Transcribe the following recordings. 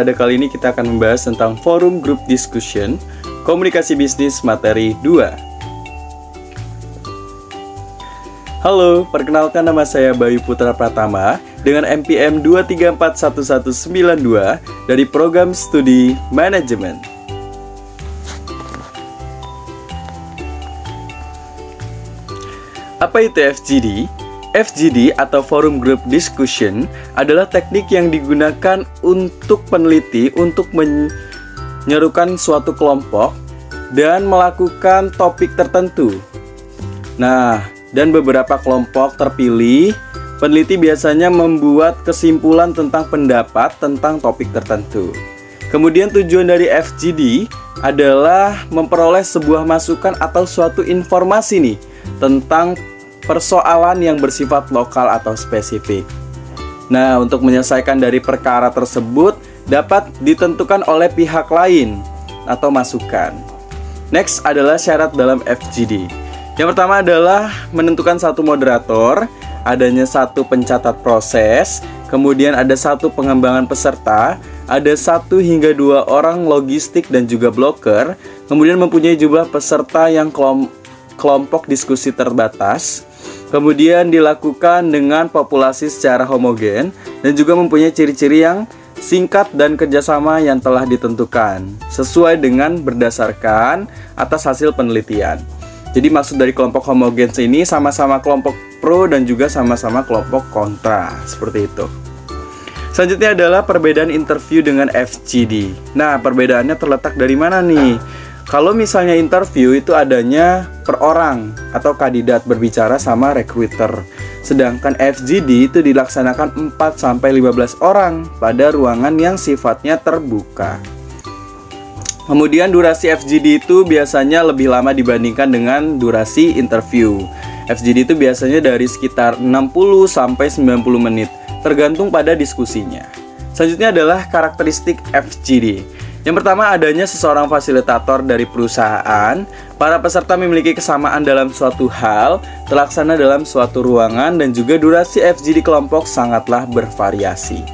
pada kali ini kita akan membahas tentang Forum Group Discussion Komunikasi Bisnis Materi 2. Halo, perkenalkan nama saya Bayu Putra Pratama dengan NPM 2341192 dari Program Studi Manajemen. Apa itu FGD? FGD atau Forum Group Discussion adalah teknik yang digunakan untuk peneliti untuk menyerukan suatu kelompok dan melakukan topik tertentu. Nah, dan beberapa kelompok terpilih, peneliti biasanya membuat kesimpulan tentang pendapat tentang topik tertentu. Kemudian tujuan dari FGD adalah memperoleh sebuah masukan atau suatu informasi nih tentang persoalan yang bersifat lokal atau spesifik. Nah, untuk menyelesaikan dari perkara tersebut dapat ditentukan oleh pihak lain atau masukan. Next adalah syarat dalam FGD. Yang pertama adalah menentukan satu moderator, adanya satu pencatat proses, kemudian ada satu pengembangan peserta, ada 1 hingga 2 orang logistik dan juga bloker, kemudian mempunyai jumlah peserta yang kelompok diskusi terbatas, kemudian dilakukan dengan populasi secara homogen, dan juga mempunyai ciri-ciri yang singkat dan kerjasama yang telah ditentukan sesuai dengan berdasarkan atas hasil penelitian. Jadi maksud dari kelompok homogen ini sama-sama kelompok pro dan juga sama-sama kelompok kontra, seperti itu. Selanjutnya adalah perbedaan interview dengan FGD. Nah, perbedaannya terletak dari mana nih? Kalau misalnya interview itu adanya per orang atau kandidat berbicara sama recruiter. Sedangkan FGD itu dilaksanakan 4-15 orang pada ruangan yang sifatnya terbuka. Kemudian durasi FGD itu biasanya lebih lama dibandingkan dengan durasi interview. FGD itu biasanya dari sekitar 60-90 menit, tergantung pada diskusinya. Selanjutnya adalah karakteristik FGD. Yang pertama, adanya seseorang fasilitator dari perusahaan. Para peserta memiliki kesamaan dalam suatu hal, terlaksana dalam suatu ruangan, dan juga durasi FGD kelompok sangatlah bervariasi.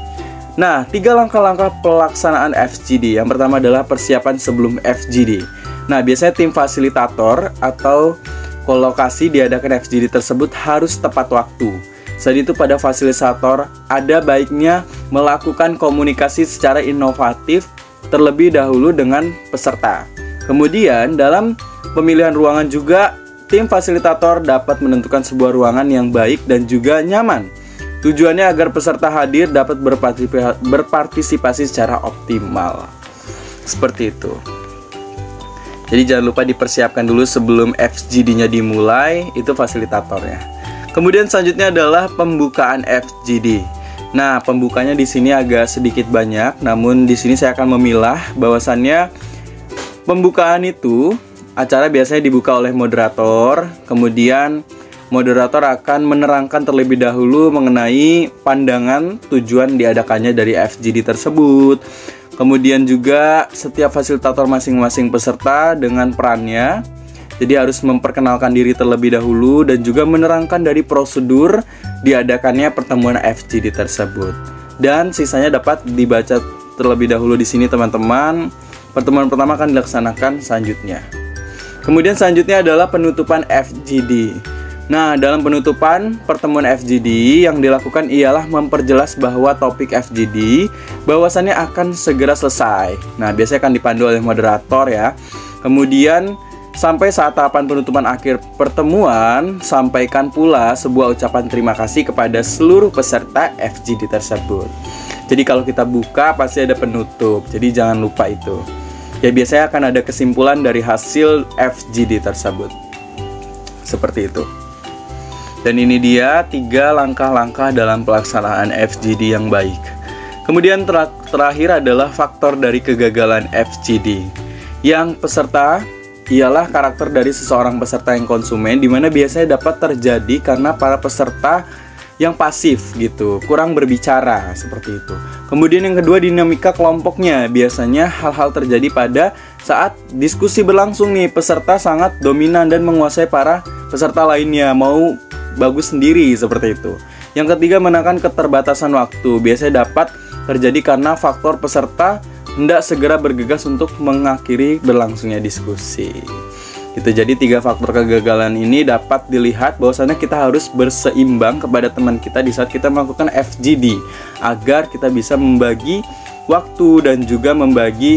Nah, 3 langkah-langkah pelaksanaan FGD. Yang pertama adalah persiapan sebelum FGD. Nah, biasanya tim fasilitator atau kolokasi diadakan FGD tersebut harus tepat waktu. Selain itu, pada fasilitator ada baiknya melakukan komunikasi secara inovatif terlebih dahulu dengan peserta. Kemudian dalam pemilihan ruangan juga tim fasilitator dapat menentukan sebuah ruangan yang baik dan juga nyaman. Tujuannya agar peserta hadir dapat berpartisipasi secara optimal. Seperti itu. Jadi jangan lupa dipersiapkan dulu sebelum FGD-nya dimulai, itu fasilitatornya. Kemudian selanjutnya adalah pembukaan FGD. Nah, pembukanya di sini agak sedikit banyak, namun di sini saya akan memilah bahwasannya pembukaan itu acara biasanya dibuka oleh moderator, kemudian moderator akan menerangkan terlebih dahulu mengenai pandangan tujuan diadakannya dari FGD tersebut. Kemudian juga setiap fasilitator masing-masing peserta dengan perannya. Jadi harus memperkenalkan diri terlebih dahulu dan juga menerangkan dari prosedur diadakannya pertemuan FGD tersebut. Dan sisanya dapat dibaca terlebih dahulu di sini, teman-teman. Pertemuan pertama akan dilaksanakan selanjutnya. Kemudian selanjutnya adalah penutupan FGD. Nah, dalam penutupan pertemuan FGD yang dilakukan ialah memperjelas bahwa topik FGD bahwasannya akan segera selesai. Nah, biasanya akan dipandu oleh moderator ya. Kemudian sampai saat tahapan penutupan akhir pertemuan, sampaikan pula sebuah ucapan terima kasih kepada seluruh peserta FGD tersebut. Jadi kalau kita buka pasti ada penutup, jadi jangan lupa itu. Ya, biasanya akan ada kesimpulan dari hasil FGD tersebut. Seperti itu. Dan ini dia 3 langkah-langkah dalam pelaksanaan FGD yang baik. Kemudian terakhir adalah faktor dari kegagalan FGD. Yang peserta ialah karakter dari seseorang peserta yang konsumen, di mana biasanya dapat terjadi karena para peserta yang pasif gitu, kurang berbicara, seperti itu. Kemudian yang kedua, dinamika kelompoknya. Biasanya hal-hal terjadi pada saat diskusi berlangsung nih, peserta sangat dominan dan menguasai para peserta lainnya, mau bagus sendiri, seperti itu. Yang ketiga, menekan keterbatasan waktu. Biasanya dapat terjadi karena faktor peserta hendak segera bergegas untuk mengakhiri berlangsungnya diskusi. Itu jadi 3 faktor kegagalan ini dapat dilihat bahwasanya kita harus berseimbang kepada teman kita di saat kita melakukan FGD agar kita bisa membagi waktu dan juga membagi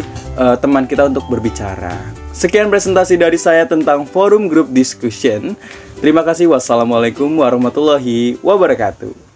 teman kita untuk berbicara. Sekian presentasi dari saya tentang forum group discussion. Terima kasih. Wassalamualaikum warahmatullahi wabarakatuh.